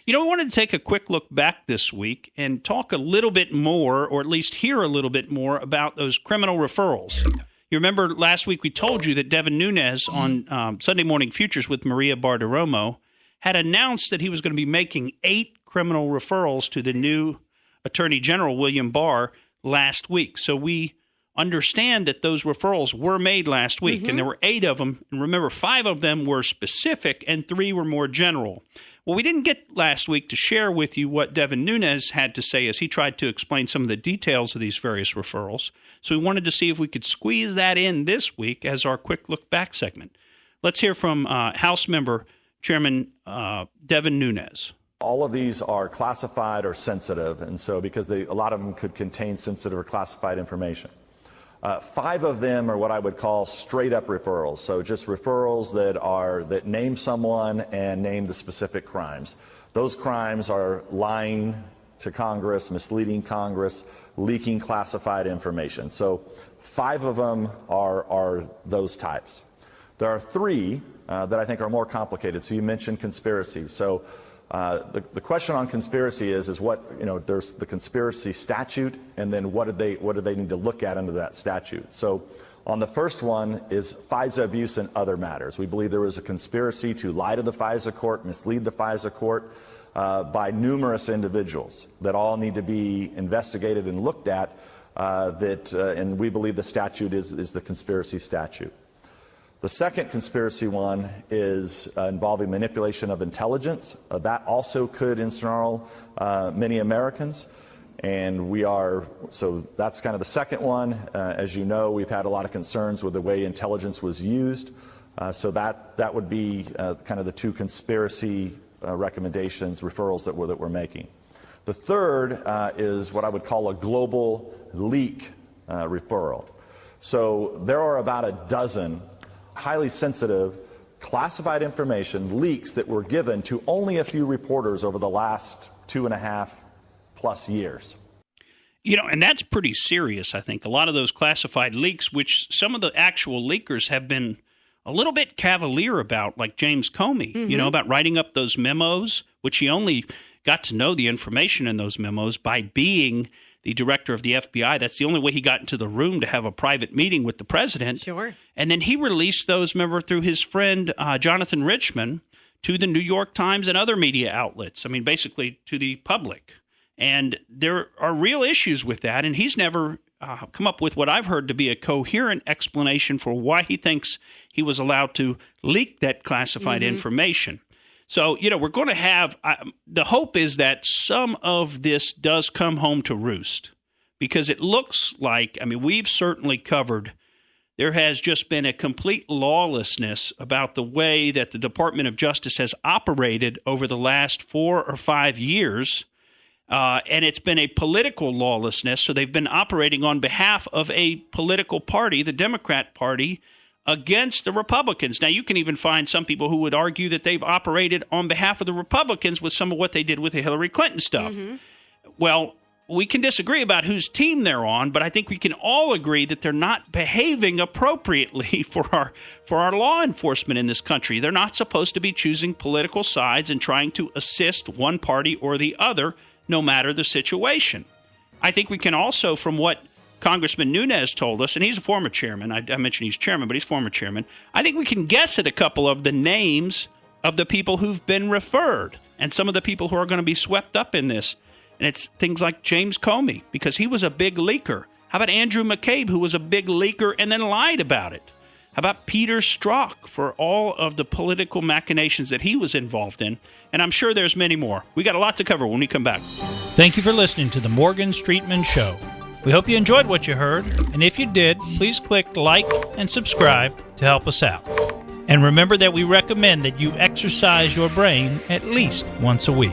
We wanted to take a quick look back this week and talk a little bit more, or at least hear a little bit more about those criminal referrals. You remember last week we told you that Devin Nunes on Sunday Morning Futures with Maria Bartiromo had announced that he was going to be making 8 criminal referrals to the new Attorney General, William Barr, last week. So we understand that those referrals were made last week, and there were 8 of them. And remember, 5 of them were specific and 3 were more general. Well, we didn't get last week to share with you what Devin Nunes had to say as he tried to explain some of the details of these various referrals. So we wanted to see if we could squeeze that in this week as our quick look back segment. Let's hear from House member Chairman Devin Nunes. All of these are classified or sensitive, and so because a lot of them could contain sensitive or classified information. 5 of them are what I would call straight-up referrals, so just referrals that name someone and name the specific crimes. Those crimes are lying to Congress, misleading Congress, leaking classified information. So 5 of them are those types. There are 3 that I think are more complicated. So you mentioned conspiracy. So the question on conspiracy is what, there's the conspiracy statute, and then what do they need to look at under that statute? So on the first one is FISA abuse and other matters. We believe there was a conspiracy to lie to the FISA court, mislead the FISA court by numerous individuals that all need to be investigated and looked at, and we believe the statute is the conspiracy statute. The second conspiracy one is involving manipulation of intelligence. That also could ensnarl many Americans. And so that's kind of the second one. As you know, we've had a lot of concerns with the way intelligence was used. So that would be kind of the 2 conspiracy recommendations, referrals that we're making. The third is what I would call a global leak referral. So there are about a dozen highly sensitive, classified information leaks that were given to only a few reporters over the last 2.5+ years. And that's pretty serious, I think. A lot of those classified leaks, which some of the actual leakers have been a little bit cavalier about, like James Comey, about writing up those memos, which he only got to know the information in those memos by being the director of the FBI. That's the only way he got into the room to have a private meeting with the president. Sure. And then he released those, remember, through his friend Jonathan Richman to the New York Times and other media outlets. I mean, basically to the public. And there are real issues with that. And he's never come up with what I've heard to be a coherent explanation for why he thinks he was allowed to leak that classified information. So, we're going to have the hope is that some of this does come home to roost, because it looks like, we've certainly covered, there has just been a complete lawlessness about the way that the Department of Justice has operated over the last 4 or 5 years. And it's been a political lawlessness. So they've been operating on behalf of a political party, the Democrat Party, against the Republicans. Now, you can even find some people who would argue that they've operated on behalf of the Republicans with some of what they did with the Hillary Clinton stuff. Well, we can disagree about whose team they're on, but I think we can all agree that they're not behaving appropriately for our law enforcement in this country. They're not supposed to be choosing political sides and trying to assist one party or the other, no matter the situation. I think we can also, from what Congressman Nunes told us, and he's a former chairman. I mentioned he's chairman, but he's former chairman. I think we can guess at a couple of the names of the people who've been referred and some of the people who are going to be swept up in this. And it's things like James Comey, because he was a big leaker. How about Andrew McCabe, who was a big leaker and then lied about it? How about Peter Strzok for all of the political machinations that he was involved in? And I'm sure there's many more. We got a lot to cover when we come back. Thank you for listening to the Morgan Streetman Show. We hope you enjoyed what you heard, and if you did, please click like and subscribe to help us out. And remember that we recommend that you exercise your brain at least once a week.